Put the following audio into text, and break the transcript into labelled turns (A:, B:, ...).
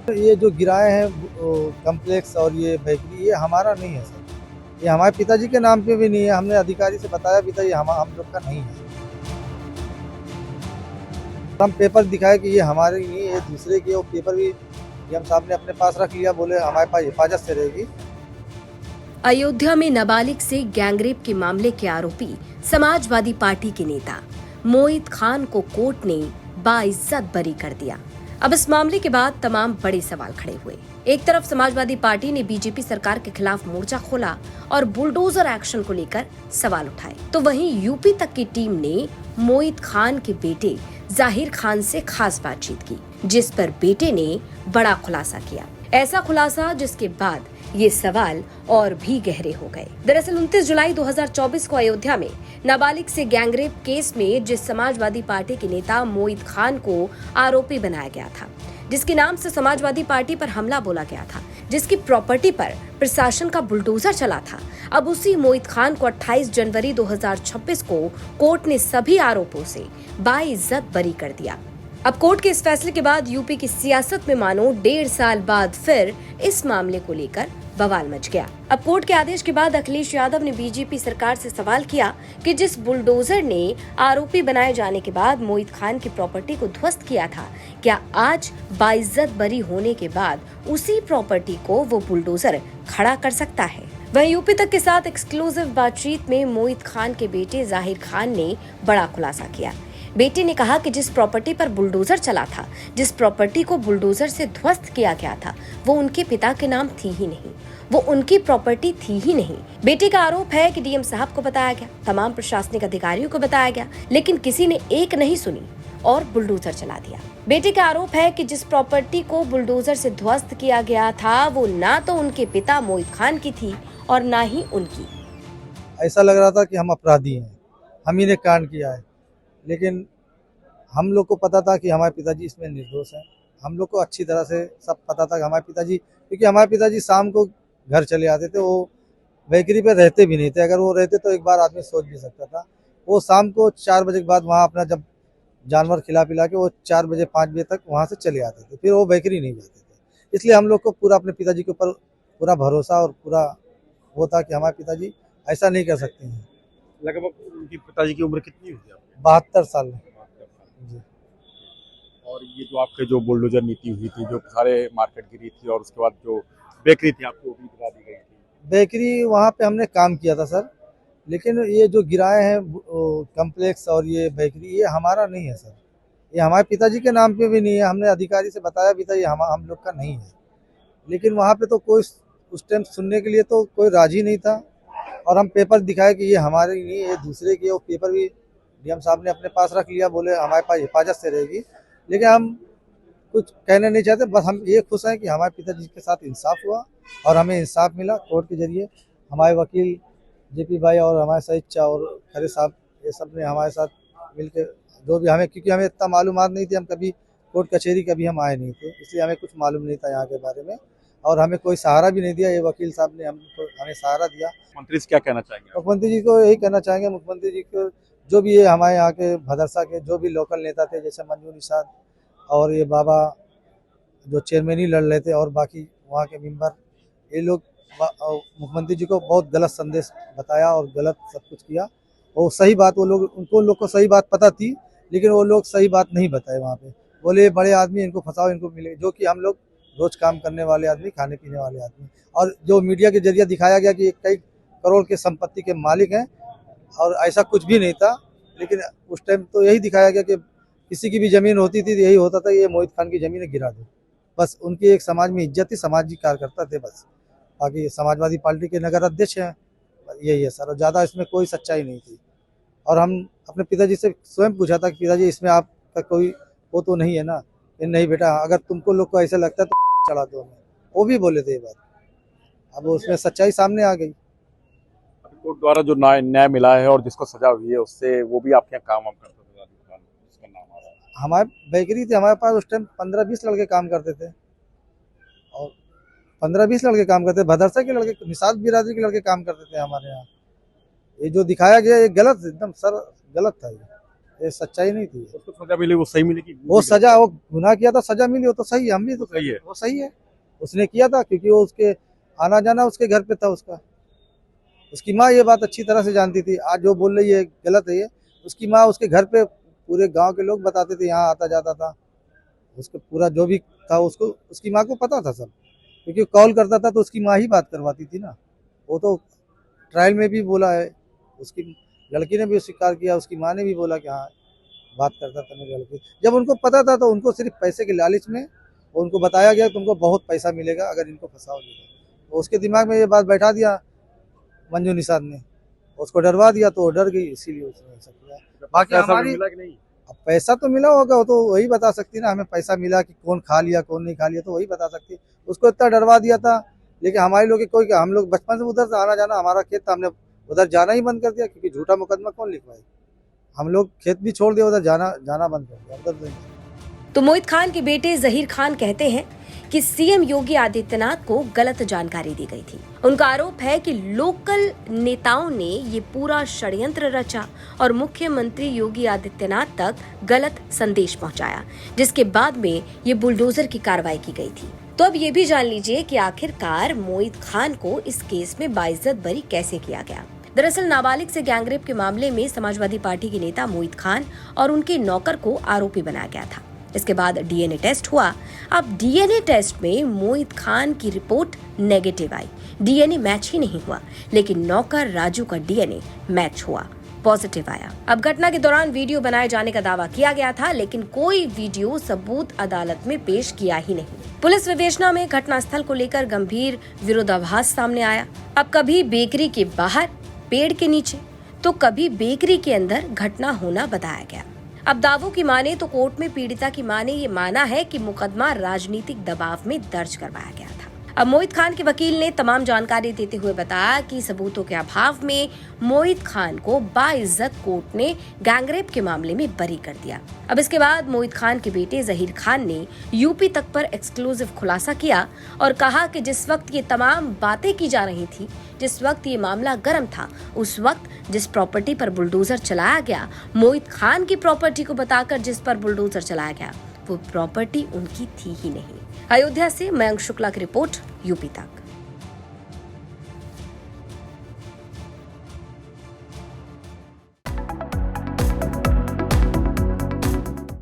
A: ये जो गिराए हैं कम्प्लेक्स और ये बेकरी, ये हमारा नहीं है सर। ये हमारे पिताजी के नाम पे भी नहीं है। हमने अधिकारी से बताया भी था, ये हम लोग का नहीं है। हम पेपर दिखाए कि ये हमारे नहीं है, ये दूसरे की है। वो पेपर भी हम साहब ने अपने पास रख लिया, बोले हमारे पास हिफाजत से रहेगी।
B: अयोध्या में नाबालिग से गैंगरेप के मामले के आरोपी समाजवादी पार्टी के नेता मोहित खान को कोर्ट ने बाइज्जत बरी कर दिया। अब इस मामले के बाद तमाम बड़े सवाल खड़े हुए। एक तरफ समाजवादी पार्टी ने बीजेपी सरकार के खिलाफ मोर्चा खोला और बुलडोजर एक्शन को लेकर सवाल उठाए, तो वहीं यूपी तक की टीम ने मोहित खान के बेटे जाहिर खान से खास बातचीत की, जिस पर बेटे ने बड़ा खुलासा किया। ऐसा खुलासा जिसके बाद ये सवाल और भी गहरे हो गए। दरअसल 29 जुलाई 2024 को अयोध्या में नाबालिग से गैंगरेप केस में जिस समाजवादी पार्टी के नेता मोहित खान को आरोपी बनाया गया था, जिसके नाम से समाजवादी पार्टी पर हमला बोला गया था, जिसकी प्रॉपर्टी पर प्रशासन का बुलडोजर चला था, अब उसी मोहित खान को 28 जनवरी 2026 को कोर्ट ने सभी आरोपों से बाइज्जत बरी कर दिया। अब कोर्ट के इस फैसले के बाद यूपी की सियासत में मानो 1.5 साल बाद फिर इस मामले को लेकर बवाल मच गया। अब कोर्ट के आदेश के बाद अखिलेश यादव ने बीजेपी सरकार से सवाल किया कि जिस बुलडोजर ने आरोपी बनाए जाने के बाद मोहित खान की प्रॉपर्टी को ध्वस्त किया था, क्या आज बाइज्जत बरी होने के बाद उसी प्रॉपर्टी को वो बुलडोजर खड़ा कर सकता है? वहीं यूपी तक के साथ एक्सक्लूसिव बातचीत में मोहित खान के बेटे जाहिर खान ने बड़ा खुलासा किया। बेटे ने कहा कि जिस प्रॉपर्टी पर बुलडोजर चला था, जिस प्रॉपर्टी को बुलडोजर से ध्वस्त किया गया था, वो उनके पिता के नाम थी ही नहीं, वो उनकी प्रॉपर्टी थी ही नहीं। बेटे का आरोप है कि डीएम साहब को बताया गया, तमाम प्रशासनिक अधिकारियों को बताया गया, लेकिन किसी ने एक नहीं सुनी और बुलडोजर चला दिया। बेटे का आरोप है कि जिस प्रॉपर्टी को बुलडोजर से ध्वस्त किया गया था, वो ना तो उनके पिता मोहित खान की थी और ना ही उनकी।
A: ऐसा लग रहा था कि हम अपराधी हैं, हम ही ने कांड किया है, लेकिन हम लोग को पता था कि हमारे पिताजी इसमें निर्दोष हैं। हम लोग को अच्छी तरह से सब पता था कि हमारे पिताजी, क्योंकि हमारे पिताजी शाम को घर चले आते थे, वो बेकरी पे रहते भी नहीं थे। अगर वो रहते तो एक बार आदमी सोच भी सकता था। वो शाम को 4 बजे के बाद वहाँ अपना जब जानवर खिला पिला के वो 4 बजे 5 बजे तक वहाँ से चले आते थे, फिर वो बेकरी नहीं जाते थे। इसलिए हम लोग को पूरा अपने पिताजी के ऊपर पूरा भरोसा और पूरा वो था कि हमारे पिताजी ऐसा नहीं कर सकते हैं।
C: लगभग उनकी पिताजी की उम्र कितनी होगी आपको?
A: 72 साल में जी।
C: और ये जो आपके जो बुलडोजर नीति हुई थी, जो सारे मार्केट गिरी थी और उसके बाद जो बेकरी थी आपको वो भी गिरा दी गई थी।
A: बेकरी वहाँ पे हमने काम किया था सर, लेकिन ये जो गिराए हैं कम्प्लेक्स और ये बेकरी, ये हमारा नहीं है सर। ये हमारे पिताजी के नाम पे भी नहीं है। हमने अधिकारी से बताया भी था, ये हम लोग का नहीं है। लेकिन वहाँ पे तो कोई उस टाइम सुनने के लिए तो कोई राजी नहीं था। और हम पेपर दिखाए कि ये हमारे नहीं है, ये दूसरे की है। वो पेपर भी डीएम साहब ने अपने पास रख लिया, बोले हमारे पास हिफाजत से रहेगी। लेकिन हम कुछ कहना नहीं चाहते, बस हम ये खुश हैं कि हमारे पिताजी के साथ इंसाफ हुआ और हमें इंसाफ मिला कोर्ट के जरिए। हमारे वकील जेपी भाई और हमारे सहित और खरे साहब, ये सब ने हमारे साथ मिलकर जो भी हमें, क्योंकि हमें इतना मालूमात नहीं थी, हम कभी कोर्ट कचहरी कभी हम आए नहीं थे, इसलिए हमें कुछ मालूम नहीं था यहाँ के बारे में। और हमें कोई सहारा भी नहीं दिया। ये वकील साहब ने हमें सहारा दिया।
C: मंत्री से क्या कहना चाहेंगे आप?
A: मुख्यमंत्री जी को यही कहना चाहेंगे, मुख्यमंत्री जी को जो भी ये हमारे यहाँ के भदरसा के जो भी लोकल नेता थे, जैसे मंजू निषाद और ये बाबा जो चेयरमैन ही लड़ रहे थे और बाकी वहाँ के मेंबर, ये लोग मुख्यमंत्री जी को बहुत गलत संदेश बताया और गलत सब कुछ किया। और सही बात वो लोग, उनको लोग को सही बात पता थी, लेकिन वो लोग सही बात नहीं बताए वहाँ पे। बोले बड़े आदमी, इनको फंसाओ, इनको मिले, जो कि हम लोग रोज काम करने वाले आदमी, खाने पीने वाले आदमी। और जो मीडिया के जरिए दिखाया गया कि कई करोड़ के संपत्ति के मालिक हैं, और ऐसा कुछ भी नहीं था। लेकिन उस टाइम तो यही दिखाया गया कि किसी की भी ज़मीन होती थी तो यही होता था, ये मोहित खान की ज़मीन गिरा दो। बस उनकी एक समाज में इज्जत थी, सामाजिक कार्यकर्ता थे बस। बाकी समाजवादी पार्टी के नगर अध्यक्ष हैं, यही है सर। और ज़्यादा इसमें कोई सच्चाई नहीं थी। और हम अपने पिताजी से स्वयं पूछा था कि पिताजी इसमें आपका कोई वो तो नहीं है ना? ये नहीं बेटा, अगर तुमको लोग को ऐसा लगता है तो चढ़ा दो हमें। वो भी बोले थे ये बात। अब उसमें सच्चाई सामने आ गई।
C: कोर्ट द्वारा जो न्याय मिला है और जिसको सजा हुई है उससे वो भी आपके यहाँ काम वाम करता था, उसका नाम आ रहा है।
A: हमारे बेकरी थी, हमारे पास उस टाइम 15-20 लड़के काम करते थे। और 15-20 लड़के काम करते, भदरसा के लड़के, निषाद बिरादरी के लड़के काम करते थे हमारे यहाँ। ये जो दिखाया गया ये गलत, एकदम सर गलत था ये। ये सच्चाई नहीं थी।
C: उसको सजा मिली, वो सही मिली कि
A: वो सजा, वो गुनाह किया था, सजा मिली, वो तो सही है, हम भी तो
C: सही है।
A: वो सही है, उसने किया था क्योंकि वो उसके आना जाना उसके घर पे था उसका। उसकी माँ ये बात अच्छी तरह से जानती थी। आज जो बोल रही है गलत है ये। उसकी माँ उसके घर पे पूरे गांव के लोग बताते थे, यहाँ आता जाता था, उसको पूरा जो भी था उसको उसकी माँ को पता था सब, क्योंकि कॉल करता था तो उसकी माँ ही बात करवाती थी ना। वो तो ट्रायल में भी बोला है, उसकी लड़की ने भी स्वीकार किया, उसकी माँ ने भी बोला कि हाँ बात करता था मेरी लड़की। जब उनको पता था तो उनको सिर्फ पैसे के लालच में उनको बताया गया तुमको बहुत पैसा मिलेगा अगर इनको फंसाओगे, तो उसके दिमाग में ये बात बैठा दिया मंजू निषाद ने, उसको डरवा दिया तो वो डर गई, इसीलिए उसने ऐसा किया। बाकी
C: पैसा
A: हमारी
C: मिला कि नहीं?
A: अब पैसा तो मिला होगा, वो तो वही बता सकती ना, हमें पैसा मिला कि कौन खा लिया कौन नहीं खा लिया तो वही बता सकती। उसको इतना डरवा दिया था, लेकिन हमारे लोग कोई, हम लोग बचपन से उधर से आना जाना, हमारा खेत था, हमने उधर जाना ही बंद कर दिया, क्योंकि झूठा मुकदमा कौन लिखवाए। हम लोग खेत भी छोड़ दिया, उधर जाना बंद कर दिया उधर।
B: तो मोहित खान के बेटे जहीर खान कहते हैं कि सीएम योगी आदित्यनाथ को गलत जानकारी दी गई थी। उनका आरोप है कि लोकल नेताओं ने ये पूरा षड्यंत्र रचा और मुख्यमंत्री योगी आदित्यनाथ तक गलत संदेश पहुंचाया, जिसके बाद में ये बुलडोजर की कार्रवाई की गई थी। तो अब ये भी जान लीजिए कि आखिरकार मोहित खान को इस केस में बाइज्जत बरी कैसे किया गया। दरअसल नाबालिग से गैंगरेप के मामले में समाजवादी पार्टी के नेता मोहित खान और उनके नौकर को आरोपी बनाया गया था। इसके बाद डीएनए टेस्ट हुआ। अब डीएनए टेस्ट में मोहित खान की रिपोर्ट नेगेटिव आई, डीएनए मैच ही नहीं हुआ, लेकिन नौकर राजू का डीएनए मैच हुआ, पॉजिटिव आया। अब घटना के दौरान वीडियो बनाए जाने का दावा किया गया था, लेकिन कोई वीडियो सबूत अदालत में पेश किया ही नहीं। पुलिस विवेचना में घटनास्थल को लेकर गंभीर विरोधाभास सामने आया। अब कभी बेकरी के बाहर पेड़ के नीचे तो कभी बेकरी के अंदर घटना होना बताया गया। अब दावों की माने तो कोर्ट में पीड़िता की मां ने ये माना है कि मुकदमा राजनीतिक दबाव में दर्ज करवाया गया था। अब मोहित खान के वकील ने तमाम जानकारी देते हुए बताया कि सबूतों के अभाव में मोहित खान को बाइज्जत कोर्ट ने गैंगरेप के मामले में बरी कर दिया। अब इसके बाद मोहित खान के बेटे जहीर खान ने यूपी तक पर एक्सक्लूसिव खुलासा किया और कहा कि जिस वक्त ये तमाम बातें की जा रही थी, जिस वक्त ये मामला गर्म था, उस वक्त जिस प्रॉपर्टी पर बुलडोजर चलाया गया, मोहित खान की प्रॉपर्टी को बताकर जिस पर बुलडोजर चलाया गया, वो प्रॉपर्टी उनकी थी ही नहीं। अयोध्या से मयंक शुक्ला की रिपोर्ट, यूपी तक।